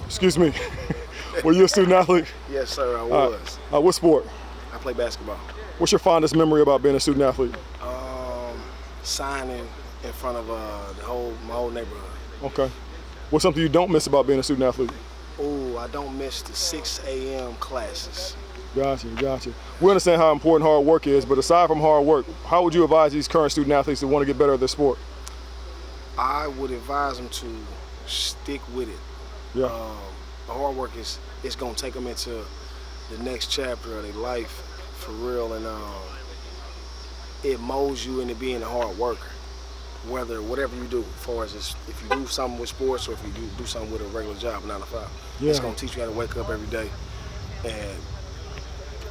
Excuse me. Were you a student athlete? Yes, sir, I was. What sport? I play basketball. What's your fondest memory about being a student athlete? Signing in front of my whole neighborhood. Okay. What's something you don't miss about being a student athlete? Oh, I don't miss the 6 a.m. classes. Gotcha. We understand how important hard work is, but aside from hard work, how would you advise these current student athletes that want to get better at their sport? I would advise them to stick with it. Yeah. The hard work is going to take them into the next chapter of their life for real, and it molds you into being a hard worker. Whatever you do, as far as if you do something with sports or if you do something with a regular job, 9 to 5, it's going to teach you how to wake up every day and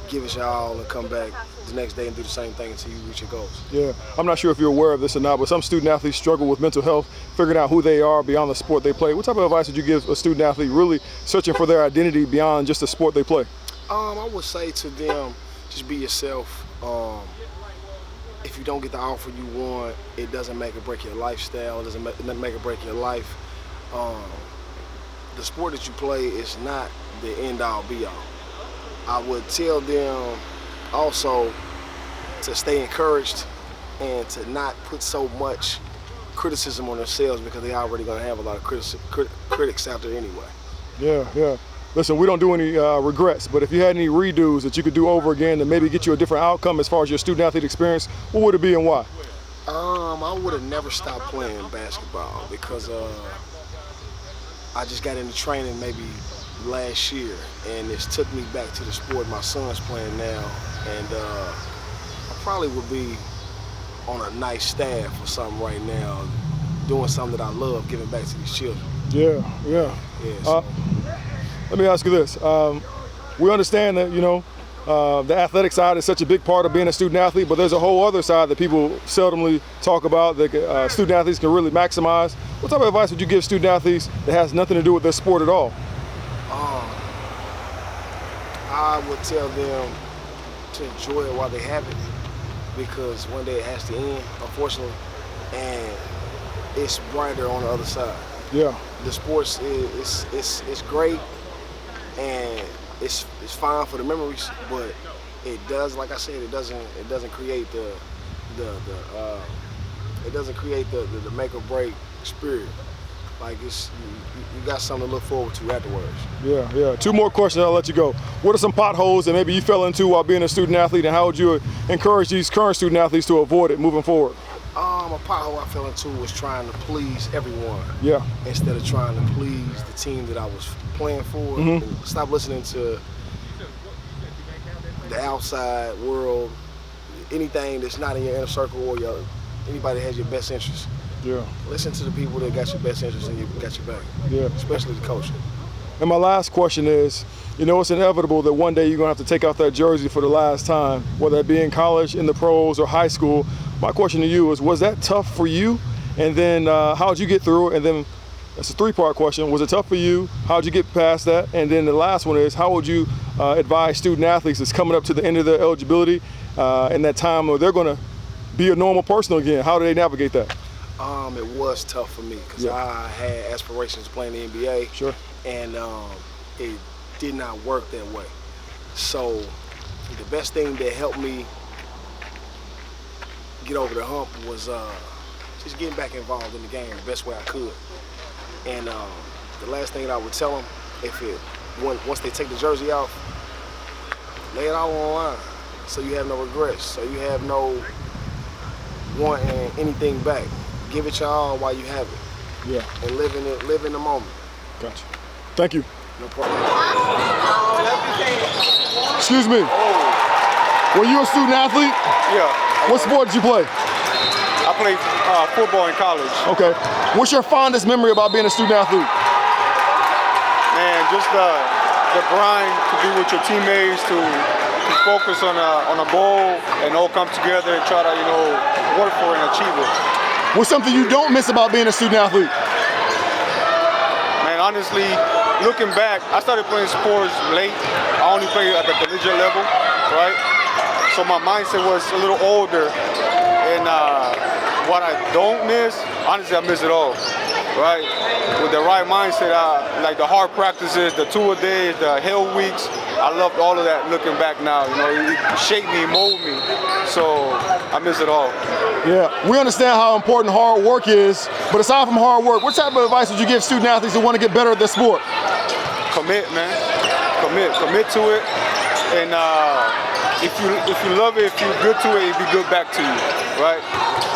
give it your all and come back the next day and do the same thing until you reach your goals. Yeah, I'm not sure if you're aware of this or not, but some student athletes struggle with mental health, figuring out who they are beyond the sport they play. What type of advice would you give a student athlete really searching for their identity beyond just the sport they play? I would say to them, just be yourself. If you don't get the offer you want, it doesn't make or break your lifestyle. It doesn't make or break your life. The sport that you play is not the end-all, be-all. I would tell them also to stay encouraged and to not put so much criticism on themselves because they're already going to have a lot of critics out there anyway. Yeah. Listen, we don't do any regrets, but if you had any redos that you could do over again to maybe get you a different outcome as far as your student athlete experience, what would it be and why? I would have never stopped playing basketball because I just got into training maybe last year, and it's took me back to the sport my son's playing now, and I probably would be on a nice staff or something right now, doing something that I love, giving back to these children. Yeah. So. Let me ask you this. We understand that, the athletic side is such a big part of being a student athlete, but there's a whole other side that people seldomly talk about that student athletes can really maximize. What type of advice would you give student athletes that has nothing to do with their sport at all? I would tell them to enjoy it while they have it, because one day it has to end, unfortunately, and it's brighter on the other side. Yeah. The sports is great, and it's fine for the memories, but it does, like I said, it doesn't create the make or break spirit. Like you got something to look forward to afterwards. Yeah. 2 more questions, I'll let you go. What are some potholes that maybe you fell into while being a student athlete, and how would you encourage these current student athletes to avoid it moving forward? A pothole I fell into was trying to please everyone. Yeah. Instead of trying to please the team that I was playing for. Mm-hmm. Stop listening to the outside world, anything that's not in your inner circle or anybody that has your best interest. Yeah. Listen to the people that got your best interest and got your back. Yeah. Especially the coach. And my last question is, it's inevitable that one day you're going to have to take off that jersey for the last time, whether it be in college, in the pros, or high school. My question to you is, was that tough for you? And then how'd you get through it? And then that's a 3-part question. Was it tough for you? How'd you get past that? And then the last one is, how would you advise student athletes that's coming up to the end of their eligibility in that time where they're going to be a normal person again? How do they navigate that? It was tough for me because I had aspirations of playing the NBA. Sure. And it did not work that way. So the best thing that helped me get over the hump was just getting back involved in the game the best way I could. And the last thing that I would tell them, once they take the jersey off, lay it all on the line so you have no regrets, so you have no wanting anything back. Give it your all while you have it. Yeah. And live in the moment. Gotcha. Thank you. No problem. Excuse me. Were you a student athlete? Yeah. What sport did you play? I played football in college. Okay. What's your fondest memory about being a student athlete? Man, just the grind to be with your teammates, to focus on a goal and all come together and try to work for it and achieve it. What's something you don't miss about being a student athlete? Man, honestly, looking back, I started playing sports late. I only played at the collegiate level, right? So my mindset was a little older. And what I don't miss, honestly, I miss it all. right? With the right mindset, like the hard practices, the two-a-days, the hell weeks, I loved all of that looking back now. You know, it shaped me, molded me, so I miss it all. Yeah, we understand how important hard work is, but aside from hard work, what type of advice would you give student athletes who want to get better at this sport? Commit, man. Commit to it, and if you love it, if you're good to it, it'll be good back to you, right?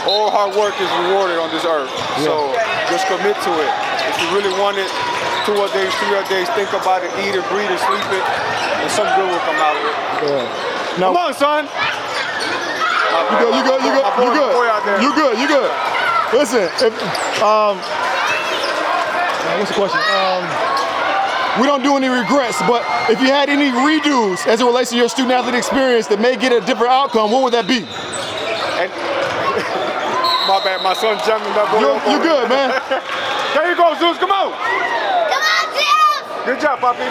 All hard work is rewarded on this earth, so just commit to it. If you really want it, 2-a-days, 3-a-days, think about it, eat it, breathe it, sleep it, and some good will come out of it. Yeah. Now, Come on, son. You good. Listen, if, what's the question? We don't do any regrets, but if you had any redos as it relates to your student athlete experience that may get a different outcome, what would that be? And my bad, my son jumping that boy. You're good, man. There you go, Zeus, come on. Come on, Zeus! Good job, Papi.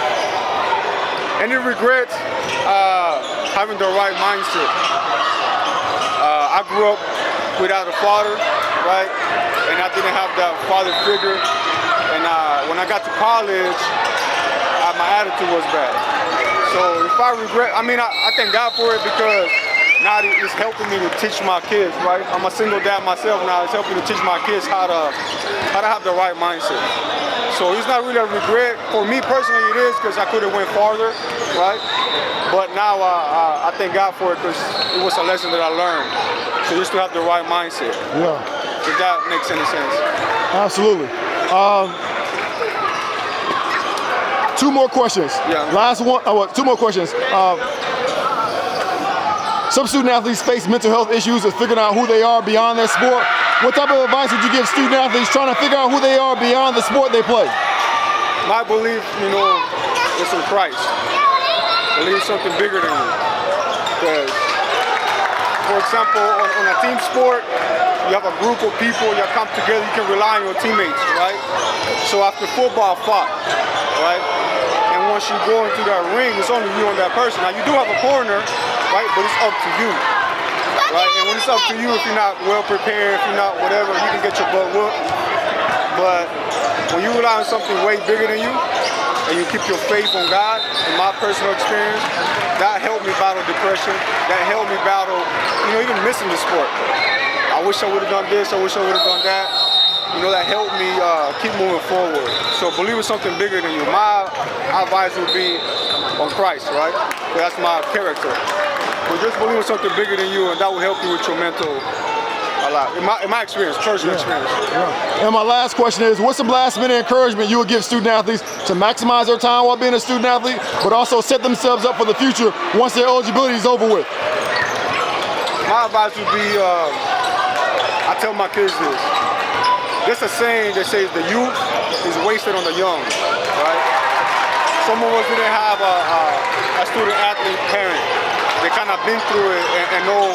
Any regrets? Having the right mindset. I grew up without a father, right? And I didn't have that father figure. And when I got to college, my attitude was bad. So if I regret, I thank God for it because now it's helping me to teach my kids, right? I'm a single dad myself now. It's helping to teach my kids how to have the right mindset. So it's not really a regret. For me personally, it is because I could have went farther, right? But now I thank God for it because it was a lesson that I learned. So just to have the right mindset. Yeah. If that makes any sense. Absolutely. Two more questions. Yeah. Last one. Two more questions. Some student athletes face mental health issues of figuring out who they are beyond their sport. What type of advice would you give student athletes trying to figure out who they are beyond the sport they play? My belief, is in Christ. Believe something bigger than you. Because, for example, on a team sport, you have a group of people, you come together, you can rely on your teammates, right? So after football, I fought, right? And once you go into that ring, it's only you and that person. Now, you do have a corner, right? But it's up to you, right? And when it's up to you, if you're not well prepared, if you're not whatever, you can get your butt whooped. But when you rely on something way bigger than you, and you keep your faith on God, in my personal experience, that helped me battle depression. That helped me battle, even missing the sport. I wish I would have done this, I wish I would have done that. That helped me keep moving forward. So believe in something bigger than you. My advice would be on Christ, right? That's my character. But just believe in something bigger than you, and that will help you with your mental a lot. In my experience, personal experience. Yeah. And my last question is, what's some last minute encouragement you would give student athletes to maximize their time while being a student athlete, but also set themselves up for the future once their eligibility is over with? My advice would be, I tell my kids this. There's a saying that says the youth is wasted on the young, right? Some of us didn't have a student athlete parent. They kind of been through it and know,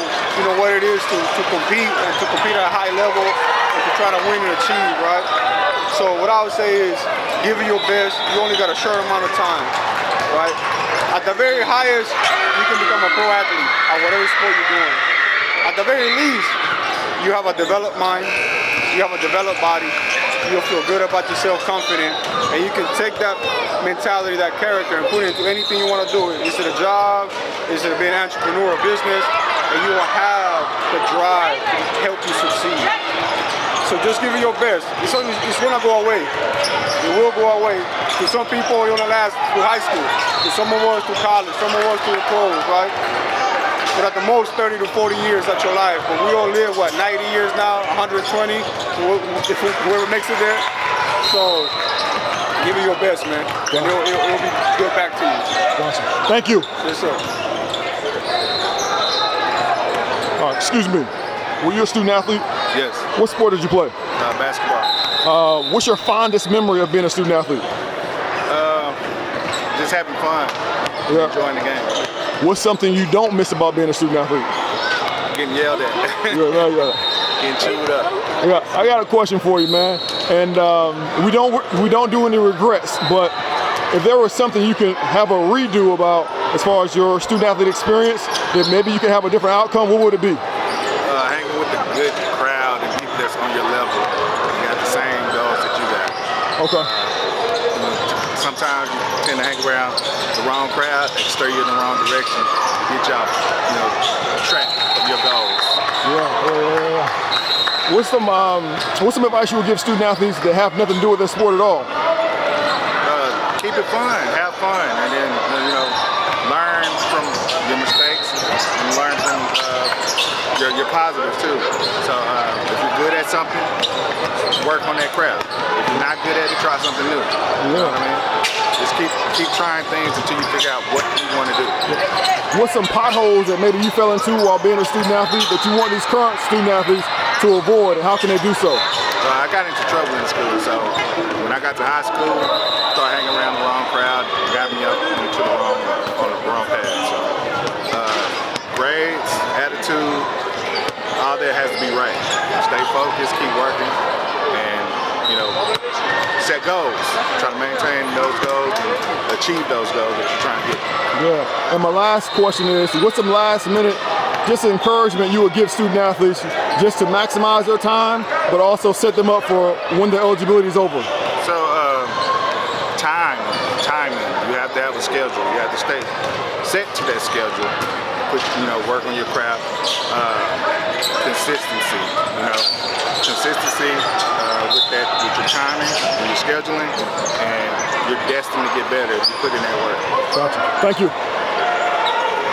what it is to compete and to compete at a high level and to try to win and achieve, right? So what I would say is, give it your best. You only got a short amount of time, right? At the very highest, you can become a pro athlete at whatever sport you're doing. At the very least, you have a developed mind, you have a developed body, you'll feel good about yourself, confident, and you can take that mentality, that character, and put it into anything you want to do. Is it a job? Is it being an entrepreneur or business? And you will have the drive to help you succeed. So just give it your best. It's going to go away. It will go away. To some people, it only lasts through high school. To some of us, through college. Some of us, through the pros, right? But at the most, 30 to 40 years at your life. But we all live, 90 years now, 120, whoever makes it there. So give it your best, man. And it'll be good back to you. Awesome. Thank you. Yes, sir. Excuse me. Were you a student athlete? Yes. What sport did you play? Basketball. What's your fondest memory of being a student athlete? Just having fun. Yeah. Enjoying the game. What's something you don't miss about being a student athlete? Getting yelled at. Yeah. Getting chewed up. I got a question for you, man. And we don't do any regrets, but if there was something you can have a redo about as far as your student athlete experience, that maybe you can have a different outcome, what would it be? Hanging with a good crowd and people that's on your level. You got the same goals that you Okay. Sometimes you tend to hang around the wrong crowd, they steer you in the wrong direction, get you off, track of your goals. Yeah. What's some advice you would give student athletes that have nothing to do with their sport at all? Keep it fun, have fun, and then learn from your mistakes and learn from your positives too. So if you're good at something, work on that craft. If you're not good at it, try something new. You know what I mean? Just keep trying things until you figure out what you want to do. What's some potholes that maybe you fell into while being a student athlete that you want these current student athletes to avoid, and how can they do so? I got into trouble in school, so when I got to high school, started hanging around the wrong crowd, got me up into the wrong path. So grades, attitude, all that has to be right. Stay focused, keep working, and set goals. Try to maintain those goals and achieve those goals that you're trying to get. Yeah. And my last question is, what's some last minute encouragement you would give student athletes just to maximize their time, but also set them up for when their eligibility is over? So timing. You have to have a schedule. You have to stay set to that schedule. Work on your craft. Consistency. Consistency with your timing and your scheduling, and you're destined to get better if you put in that work. Gotcha. Thank you.